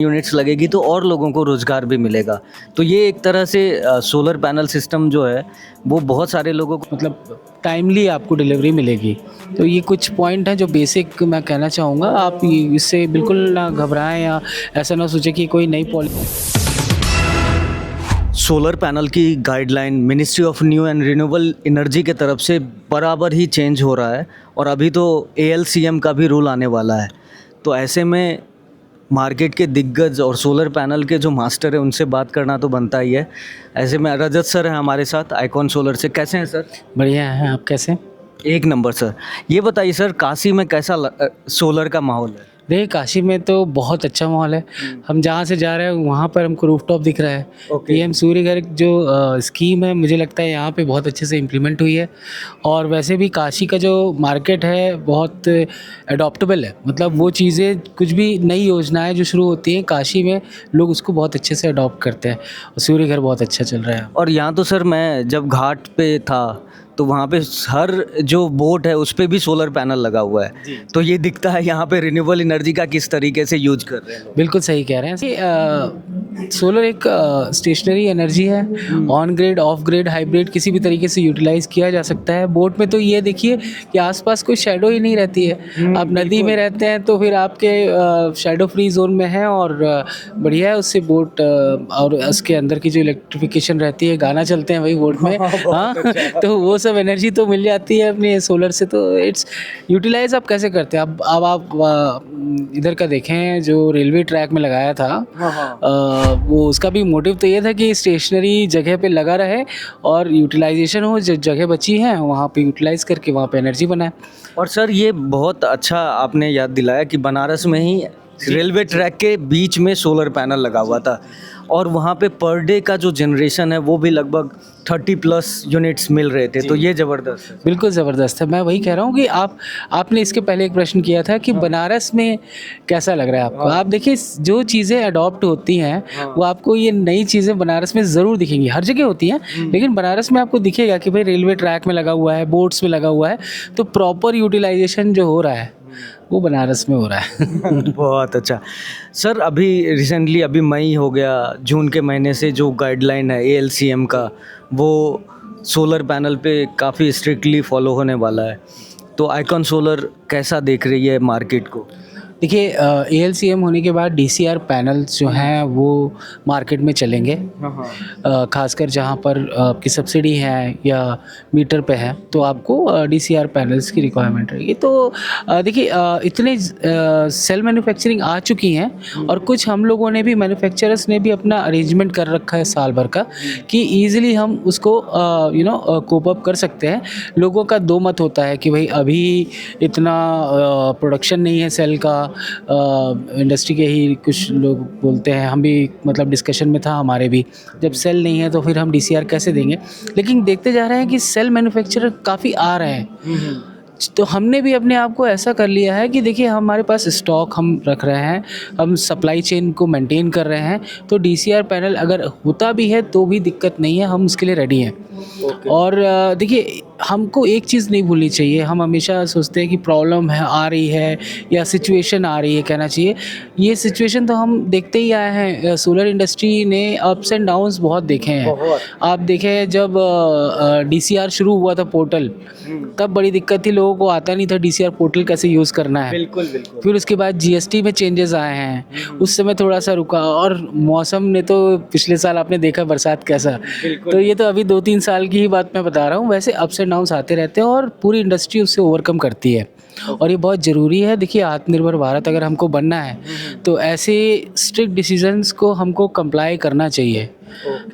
Units लगेगी तो और लोगों को रोज़गार भी मिलेगा। तो ये एक तरह से सोलर पैनल सिस्टम जो है वो बहुत सारे लोगों को मतलब टाइमली आपको डिलीवरी मिलेगी। तो ये कुछ पॉइंट हैं जो बेसिक मैं कहना चाहूँगा। आप इससे बिल्कुल ना घबराएं या ऐसा ना सोचें कि कोई नई पॉलिसी। सोलर पैनल की guideline ministry of new and renewable energy के तरफ से बराबर ही चेंज हो रहा है और अभी तो एएलसीएम का भी रूल आने वाला है। तो ऐसे में मार्केट के दिग्गज और सोलर पैनल के जो मास्टर है उनसे बात करना तो बनता ही है। ऐसे में रजत सर हैं हमारे साथ आइकॉन सोलर से। कैसे हैं सर? बढ़िया है, आप कैसे? एक नंबर सर। ये बताइए सर, काशी में कैसा सोलर का माहौल है? देखिए काशी में तो बहुत अच्छा माहौल है। हम जहाँ से जा रहे हैं वहाँ पर हमको रूफटॉप दिख रहा है। पीएम सूर्य घर जो स्कीम है मुझे लगता है यहाँ पे बहुत अच्छे से इम्प्लीमेंट हुई है। और वैसे भी काशी का जो मार्केट है बहुत अडॉप्टेबल है। मतलब वो चीज़ें कुछ भी नई योजनाएं जो शुरू होती हैं काशी में लोग उसको बहुत अच्छे से अडॉप्ट करते हैं और सूर्य घर बहुत अच्छा चल रहा है। और यहाँ तो सर मैं जब घाट पे था तो वहाँ पे हर जो बोट है उस पे भी सोलर पैनल लगा हुआ है। तो ये दिखता है यहाँ पे रिन्यूएबल एनर्जी का किस तरीके से यूज कर रहे हैं लोग। बिल्कुल सही कह रहे हैं। सोलर एक स्टेशनरी एनर्जी है। On grid, of grid, hybrid किसी भी तरीके से यूटिलाइज किया जा सकता है। बोट में तो ये देखिए कि आसपास कोई शेडो ही नहीं रहती है। आप नदी में रहते हैं तो फिर आपके शेडो फ्री जोन में है और बढ़िया है उससे बोट और उसके अंदर की जो इलेक्ट्रिफिकेशन रहती है, गाना चलते हैं वही बोट में। हाँ, तो वो सब एनर्जी तो मिल जाती है अपने सोलर से। तो इट्स यूटिलाइज आप कैसे करते हैं? अब आप इधर का देखें जो रेलवे ट्रैक में लगाया था। वो उसका भी मोटिव तो ये था कि स्टेशनरी जगह पे लगा रहे और यूटिलाइजेशन हो। जो जगह बची है वहाँ पे यूटिलाइज करके वहाँ पे एनर्जी बनाए। और सर ये बहुत अच्छा आपने याद दिलाया कि बनारस में ही रेलवे ट्रैक के बीच में सोलर पैनल लगा हुआ था और वहाँ पे पर डे का जो जनरेशन है वो भी लगभग 30+ यूनिट्स मिल रहे थे। तो ये ज़बरदस्त है। बिल्कुल ज़बरदस्त है। मैं वही कह रहा हूँ कि आपने इसके पहले एक प्रश्न किया था कि बनारस में कैसा लग रहा है आपको। आप देखिए जो चीज़ें अडॉप्ट होती हैं वो आपको ये नई चीज़ें बनारस में ज़रूर दिखेंगी। हर जगह होती हैं लेकिन बनारस में आपको दिखेगा कि भाई रेलवे ट्रैक में लगा हुआ है, बोट्स में लगा हुआ है। तो प्रॉपर यूटिलाइजेशन जो हो रहा है वो बनारस में हो रहा है। बहुत अच्छा सर। अभी रिसेंटली अभी मई हो गया, जून के महीने से जो गाइडलाइन है एएलसीएम का वो सोलर पैनल पे काफ़ी स्ट्रिक्टली फॉलो होने वाला है। तो आइकॉन सोलर कैसा देख रही है मार्केट को? देखिए एएलसीएम होने के बाद डीसीआर पैनल्स जो हैं वो मार्केट में चलेंगे। खासकर जहाँ पर आपकी सब्सिडी है या मीटर पे है तो आपको डीसीआर पैनल्स की रिक्वायरमेंट रहेगी। तो देखिए इतने सेल मैन्युफैक्चरिंग आ चुकी हैं और कुछ हम लोगों ने भी, मैन्युफैक्चरर्स ने भी अपना अरेंजमेंट कर रखा है साल भर का कि ईजिली हम उसको कोप अप कर सकते हैं। लोगों का दो मत होता है कि भाई अभी इतना प्रोडक्शन नहीं है सेल का। इंडस्ट्री के ही कुछ लोग बोलते हैं, हम भी मतलब डिस्कशन में था हमारे भी, जब सेल नहीं है तो फिर हम डीसीआर कैसे देंगे। लेकिन देखते जा रहे हैं कि सेल मैन्युफैक्चरर काफ़ी आ रहे हैं। तो हमने भी अपने आप को ऐसा कर लिया है कि देखिए हमारे पास स्टॉक हम रख रहे हैं, हम सप्लाई चेन को मेंटेन कर रहे हैं। तो डीसीआर पैनल अगर होता भी है तो भी दिक्कत नहीं है, हम उसके लिए रेडी हैं। और देखिए हमको एक चीज़ नहीं भूलनी चाहिए। हम हमेशा सोचते हैं कि प्रॉब्लम है आ रही है या सिचुएशन आ रही है, कहना चाहिए ये सिचुएशन तो हम देखते ही आए हैं। सोलर इंडस्ट्री ने अप्स एंड डाउन्स बहुत देखे हैं। आप देखें जब डीसीआर शुरू हुआ था पोर्टल, तब बड़ी दिक्कत थी, लोगों को आता नहीं था डीसीआर पोर्टल कैसे यूज़ करना है। बिल्कुल बिल्कुल। फिर उसके बाद जीएसटी में चेंजेस आए हैं, उस समय थोड़ा सा रुका। और मौसम ने तो पिछले साल आपने देखा बरसात कैसा। तो ये तो अभी 2-3 साल की ही बात मैं बता रहा हूँ। वैसे अप्स एंड डाउन्स आते रहते हैं और पूरी इंडस्ट्री उससे ओवरकम करती है और ये बहुत ज़रूरी है। देखिए आत्मनिर्भर भारत अगर हमको बनना है तो ऐसे स्ट्रिक्ट डिसीजंस को हमको कंप्लाई करना चाहिए।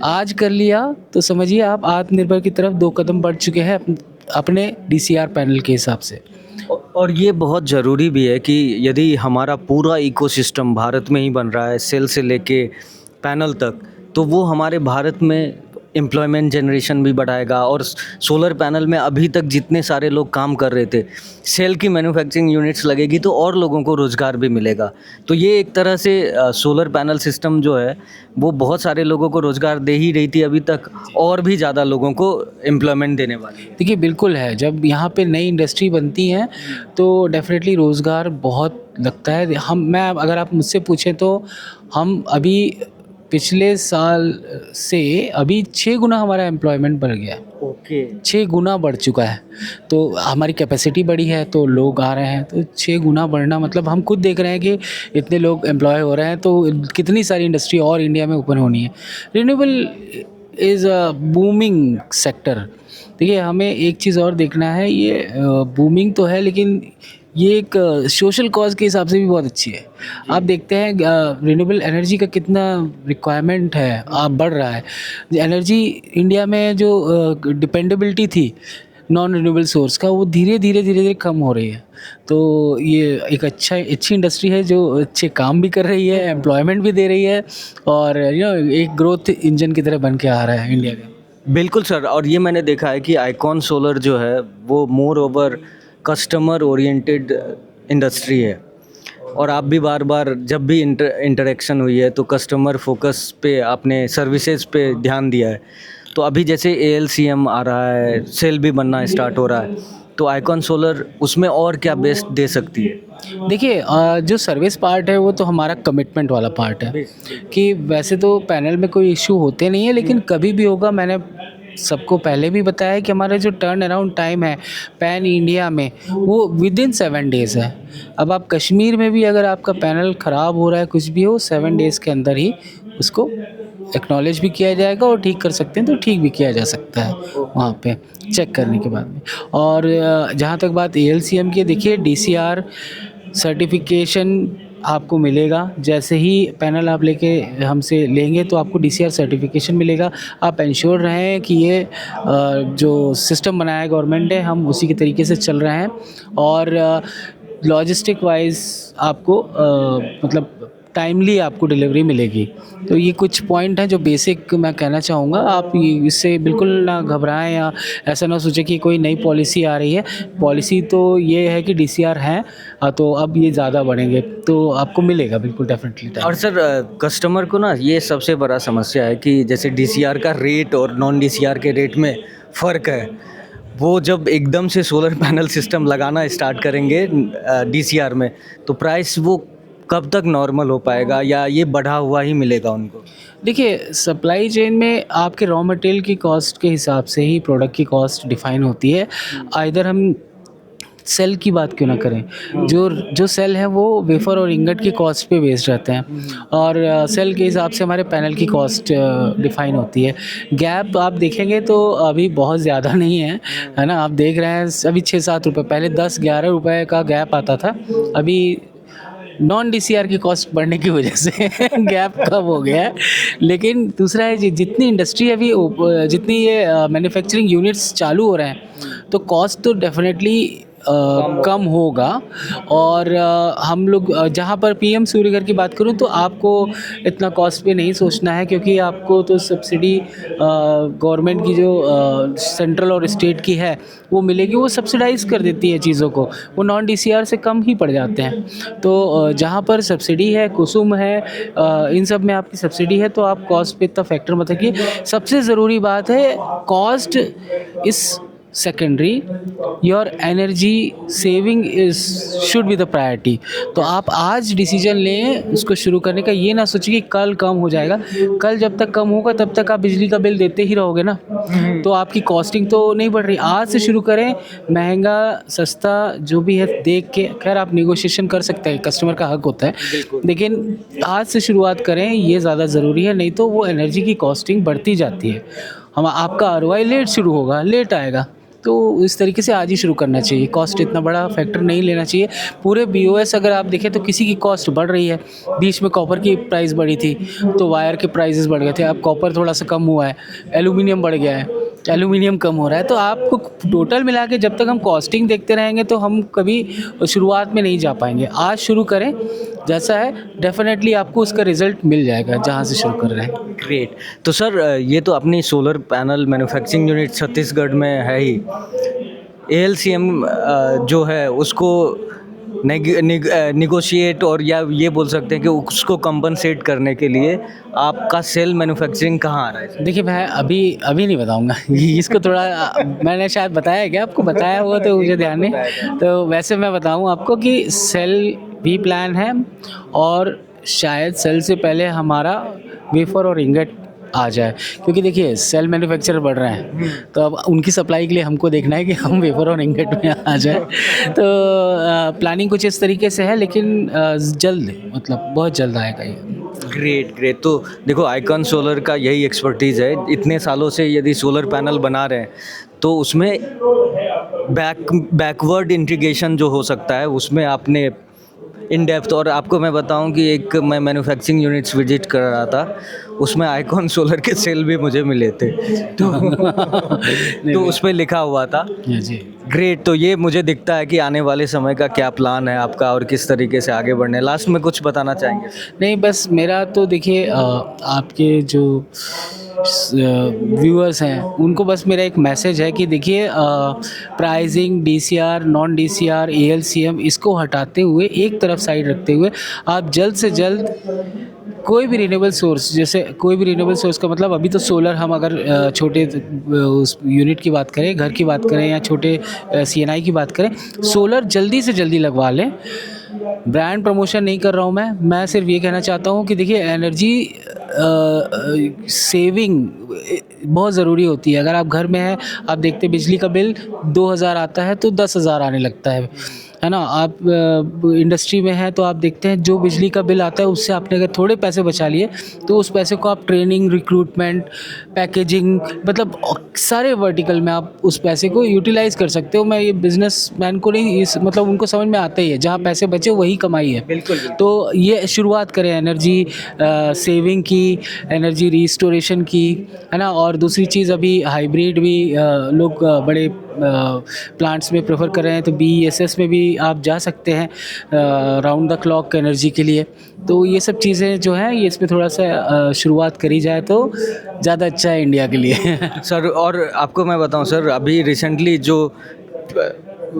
आज कर लिया तो समझिए आप आत्मनिर्भर की तरफ 2 कदम बढ़ चुके हैं अपने डीसीआर पैनल के हिसाब से। और ये बहुत ज़रूरी भी है कि यदि हमारा पूरा इकोसिस्टम भारत में ही बन रहा है सेल से लेके पैनल तक, तो वो हमारे भारत में एम्प्लॉयमेंट जनरेशन भी बढ़ाएगा। और सोलर पैनल में अभी तक जितने सारे लोग काम कर रहे थे, सेल की मैन्युफैक्चरिंग यूनिट्स लगेगी तो और लोगों को रोज़गार भी मिलेगा। तो ये एक तरह से सोलर पैनल सिस्टम जो है वो बहुत सारे लोगों को रोज़गार दे ही रही थी अभी तक, और भी ज़्यादा लोगों को एम्प्लॉयमेंट देने वाली है। देखिए बिल्कुल है, जब यहाँ पे नई इंडस्ट्री बनती है तो डेफिनेटली रोज़गार बहुत लगता है। मैं अगर आप मुझसे पूछें तो हम अभी पिछले साल से अभी 6 गुना हमारा एम्प्लॉयमेंट बढ़ गया है, ओके। 6 गुना बढ़ चुका है। तो हमारी कैपेसिटी बढ़ी है तो लोग आ रहे हैं, तो 6 गुना बढ़ना मतलब हम खुद देख रहे हैं कि इतने लोग एम्प्लॉय हो रहे हैं, तो कितनी सारी इंडस्ट्री और इंडिया में ओपन होनी है। Renewable is a booming sector. देखिए, हमें एक चीज़ और देखना है, ये बूमिंग तो है लेकिन ये एक सोशल कॉज के हिसाब से भी बहुत अच्छी है। आप देखते हैं रिन्यूएबल एनर्जी का कितना रिक्वायरमेंट है, बढ़ रहा है। एनर्जी इंडिया में जो डिपेंडेबिलिटी थी नॉन रिन्यूएबल सोर्स का, वो धीरे धीरे कम हो रही है। तो ये एक अच्छी इंडस्ट्री है जो अच्छे काम भी कर रही है, एम्प्लॉयमेंट भी दे रही है, और एक ग्रोथ इंजन की तरह बन के आ रहा है इंडिया का। बिल्कुल सर, और ये मैंने देखा है कि आइकॉन सोलर जो है वो more over customer oriented industry है, और आप भी बार बार जब भी इंटरेक्शन हुई है तो कस्टमर फोकस पे, आपने सर्विसेज पे ध्यान दिया है। तो अभी जैसे ALCM आ रहा है, सेल भी बनना स्टार्ट हो रहा है, तो आइकॉन सोलर उसमें और क्या बेस्ट दे सकती है? देखिए, जो सर्विस पार्ट है वो तो हमारा कमिटमेंट वाला पार्ट है कि वैसे तो पैनल में कोई इशू होते नहीं है, लेकिन कभी भी होगा। मैंने सबको पहले भी बताया है कि हमारा जो टर्न अराउंड टाइम है पैन इंडिया में, वो विदिन 7 डेज़ है। अब आप कश्मीर में भी अगर आपका पैनल ख़राब हो रहा है, कुछ भी हो, 7 डेज़ के अंदर ही उसको एक्नॉलेज भी किया जाएगा, और ठीक कर सकते हैं तो ठीक भी किया जा सकता है वहाँ पे चेक करने के बाद में। और जहाँ तक बात ALCM की, देखिए DCR सर्टिफिकेशन आपको मिलेगा। जैसे ही पैनल आप लेके हमसे लेंगे तो आपको DCR सर्टिफिकेशन मिलेगा। आप इंश्योर रहें कि ये जो सिस्टम बनाया है गवर्नमेंट ने, हम उसी के तरीके से चल रहे हैं, और लॉजिस्टिक वाइज आपको मतलब टाइमली आपको डिलीवरी मिलेगी। तो ये कुछ पॉइंट हैं जो बेसिक मैं कहना चाहूँगा। आप इससे बिल्कुल ना घबराएं, या ऐसा ना सोचें कि कोई नई पॉलिसी आ रही है। पॉलिसी तो ये है कि DCR है, तो अब ये ज़्यादा बढ़ेंगे, तो आपको मिलेगा बिल्कुल डेफिनेटली टाइम। और सर, कस्टमर को ना ये सबसे बड़ा समस्या है कि जैसे DCR का रेट और नॉन DCR के रेट में फ़र्क है। वो जब एकदम से सोलर पैनल सिस्टम लगाना स्टार्ट करेंगे DCR में, तो प्राइस वो कब तक नॉर्मल हो पाएगा, या ये बढ़ा हुआ ही मिलेगा उनको? देखिए, सप्लाई चेन में आपके रॉ मटेरियल की कॉस्ट के हिसाब से ही प्रोडक्ट की कॉस्ट डिफाइन होती है। आइदर हम सेल की बात क्यों ना करें, जो सेल है वो वेफर और इंगट की कॉस्ट पे बेस्ड रहते हैं, और सेल के हिसाब से हमारे पैनल की कॉस्ट डिफाइन होती है। गैप आप देखेंगे तो अभी बहुत ज़्यादा नहीं है ना। आप देख रहे हैं अभी 6-7 रुपये, पहले 10-11 रुपये का गैप आता था। अभी नॉन DCR की कॉस्ट बढ़ने की वजह से गैप कम हो गया है। लेकिन दूसरा है, जितनी इंडस्ट्री अभी जितनी ये मैन्युफैक्चरिंग यूनिट्स चालू हो रहे हैं, तो कॉस्ट तो डेफिनेटली कम होगा। और हम लोग जहाँ पर PM सूर्यघर की बात करूँ, तो आपको इतना कॉस्ट पे नहीं सोचना है, क्योंकि आपको तो सब्सिडी गवर्नमेंट की जो सेंट्रल और स्टेट की है वो मिलेगी। वो सब्सिडाइज़ कर देती है चीज़ों को, वो नॉन DCR से कम ही पड़ जाते हैं। तो जहाँ पर सब्सिडी है, कुसुम है, इन सब में आपकी सब्सिडी है, तो आप कॉस्ट पे इतना फैक्टर मत रखिए। सबसे ज़रूरी बात है, कॉस्ट इस secondary, your energy saving is should be the priority. तो आप आज डिसीजन लें उसको शुरू करने का, ये ना सोचिए कि कल कम हो जाएगा। कल जब तक कम होगा तब तक आप बिजली का बिल देते ही रहोगे ना, तो आपकी कॉस्टिंग तो नहीं बढ़ रही। आज से शुरू करें, महंगा सस्ता जो भी है देख के। खैर, आप नेगोशिएशन कर सकते हैं, कस्टमर का हक होता है, लेकिन आज से शुरुआत करें, ये ज़्यादा ज़रूरी है। नहीं तो वो एनर्जी की कॉस्टिंग बढ़ती जाती है, हम आपका ROI लेट शुरू होगा, लेट आएगा। तो इस तरीके से आज ही शुरू करना चाहिए। कॉस्ट इतना बड़ा फैक्टर नहीं लेना चाहिए। पूरे BOS अगर आप देखें तो किसी की कॉस्ट बढ़ रही है। बीच में कॉपर की प्राइस बढ़ी थी तो वायर के प्राइसेस बढ़ गए थे। अब कॉपर थोड़ा सा कम हुआ है, एल्यूमिनियम बढ़ गया है, एल्यूमिनियम कम हो रहा है। तो आपको टोटल मिला के जब तक हम कॉस्टिंग देखते रहेंगे तो हम कभी शुरुआत में नहीं जा पाएंगे। आज शुरू करें, जैसा है डेफिनेटली आपको उसका रिजल्ट मिल जाएगा जहाँ से शुरू कर रहे हैं। ग्रेट। तो सर, ये तो अपनी solar panel manufacturing unit Chhattisgarh में है ही। ALCM जो है उसको निगोशिएट, और या ये बोल सकते हैं कि उसको कंपनसेट करने के लिए आपका सेल मैन्युफैक्चरिंग कहाँ आ रहा है? देखिए, मैं अभी नहीं बताऊंगा इसको थोड़ा मैंने शायद बताया क्या आपको, बताया हुआ तो मुझे ध्यान नहीं। तो वैसे मैं बताऊं आपको कि सेल भी प्लान है, और शायद सेल से पहले हमारा वेफर और इंगट आ जाए, क्योंकि देखिए सेल मैन्युफैक्चरर बढ़ रहे हैं, तो अब उनकी सप्लाई के लिए हमको देखना है कि हम वेफर और इंगट में आ जाए। तो प्लानिंग कुछ इस तरीके से है, लेकिन जल्द, मतलब बहुत जल्द आएगा ये। Great great. तो देखो आइकॉन सोलर का यही एक्सपर्टीज़ है, इतने सालों से यदि सोलर पैनल बना रहे हैं तो उसमें बैकवर्ड इंटीग्रेशन जो हो सकता है उसमें आपने इन डेप्थ, और आपको मैं बताऊं कि एक मैं मैन्युफैक्चरिंग यूनिट्स विजिट कर रहा था, उसमें आइकॉन सोलर के सेल भी मुझे मिले थे तो उस पर लिखा हुआ था। जी ग्रेट। तो ये मुझे दिखता है कि आने वाले समय का क्या प्लान है आपका और किस तरीके से आगे बढ़ने। लास्ट में कुछ बताना चाहेंगे? नहीं, बस मेरा तो देखिए आपके जो व्यूअर्स हैं उनको बस मेरा एक मैसेज है कि देखिए प्राइसिंग, डीसीआर, नॉन डीसीआर, एएलसीएम इसको हटाते हुए, एक तरफ साइड रखते हुए, आप जल्द से जल्द कोई भी रिन्यूएबल सोर्स, जैसे कोई भी रिन्यूएबल सोर्स का मतलब अभी तो सोलर, हम अगर छोटे उस यूनिट की बात करें, घर की बात करें या छोटे सीएनआई की बात करें, सोलर जल्दी से जल्दी लगवा लें। ब्रांड प्रमोशन नहीं कर रहा हूँ मैं सिर्फ ये कहना चाहता हूँ कि देखिए एनर्जी सेविंग बहुत ज़रूरी होती है। अगर आप घर में हैं, आप देखते बिजली का बिल 2000 आता है तो 10,000 आने लगता है ना। आप इंडस्ट्री में हैं तो आप देखते हैं जो बिजली का बिल आता है उससे आपने अगर थोड़े पैसे बचा लिए तो उस पैसे को आप ट्रेनिंग, रिक्रूटमेंट, पैकेजिंग, मतलब सारे वर्टिकल में आप उस पैसे को यूटिलाइज़ कर सकते हो। मैं ये बिजनेसमैन को नहीं, इस मतलब उनको समझ में आता ही है, जहाँ पैसे बचे वही कमाई है। बिल्कुल। तो ये शुरुआत करें एनर्जी सेविंग की, एनर्जी रिस्टोरेशन की, है ना। और दूसरी चीज़, अभी हाइब्रिड भी लोग बड़े प्लांट्स में प्रेफर कर रहे हैं, तो BESS में भी आप जा सकते हैं राउंड द क्लॉक एनर्जी के लिए। तो ये सब चीज़ें जो हैं, ये इसमें थोड़ा सा शुरुआत करी जाए तो ज़्यादा अच्छा है इंडिया के लिए। सर, और आपको मैं बताऊं सर, अभी रिसेंटली जो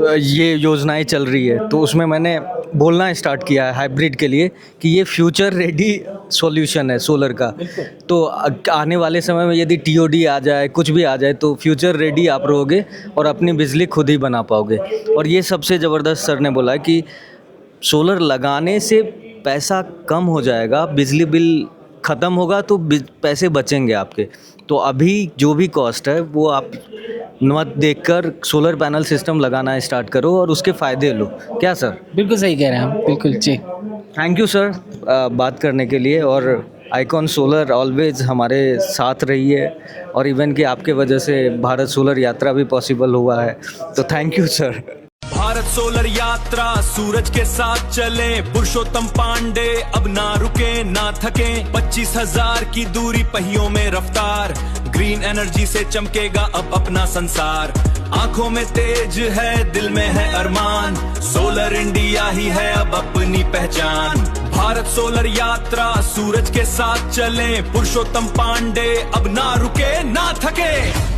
ये योजनाएं चल रही है तो उसमें मैंने बोलना स्टार्ट किया है हाइब्रिड के लिए कि ये फ्यूचर रेडी सॉल्यूशन है सोलर का। तो आने वाले समय में यदि TOD आ जाए, कुछ भी आ जाए, तो फ्यूचर रेडी आप रहोगे और अपनी बिजली खुद ही बना पाओगे। और ये सबसे ज़बरदस्त सर ने बोला है कि सोलर लगाने से पैसा कम हो जाएगा, बिजली बिल ख़त्म होगा तो पैसे बचेंगे आपके। तो अभी जो भी कॉस्ट है वो आप मत देखकर सोलर पैनल सिस्टम लगाना स्टार्ट करो और उसके फ़ायदे लो। क्या सर? बिल्कुल सही कह रहे हैं हम, बिल्कुल जी। थैंक यू सर बात करने के लिए, और आइकॉन सोलर ऑलवेज हमारे साथ रही है, और इवन कि आपके वजह से भारत सोलर यात्रा भी पॉसिबल हुआ है। तो thank you sir. Bharat solar यात्रा, सूरज के साथ चले, पुरुषोत्तम पांडे अब ना रुके ना थके। 25,000 की दूरी, पहियों में रफ्तार, ग्रीन एनर्जी से चमकेगा अब अपना संसार। आंखों में तेज है, दिल में है अरमान, सोलर इंडिया ही है अब अपनी पहचान। भारत सोलर यात्रा, सूरज के साथ चले, पुरुषोत्तम पांडे अब ना रुके ना थके।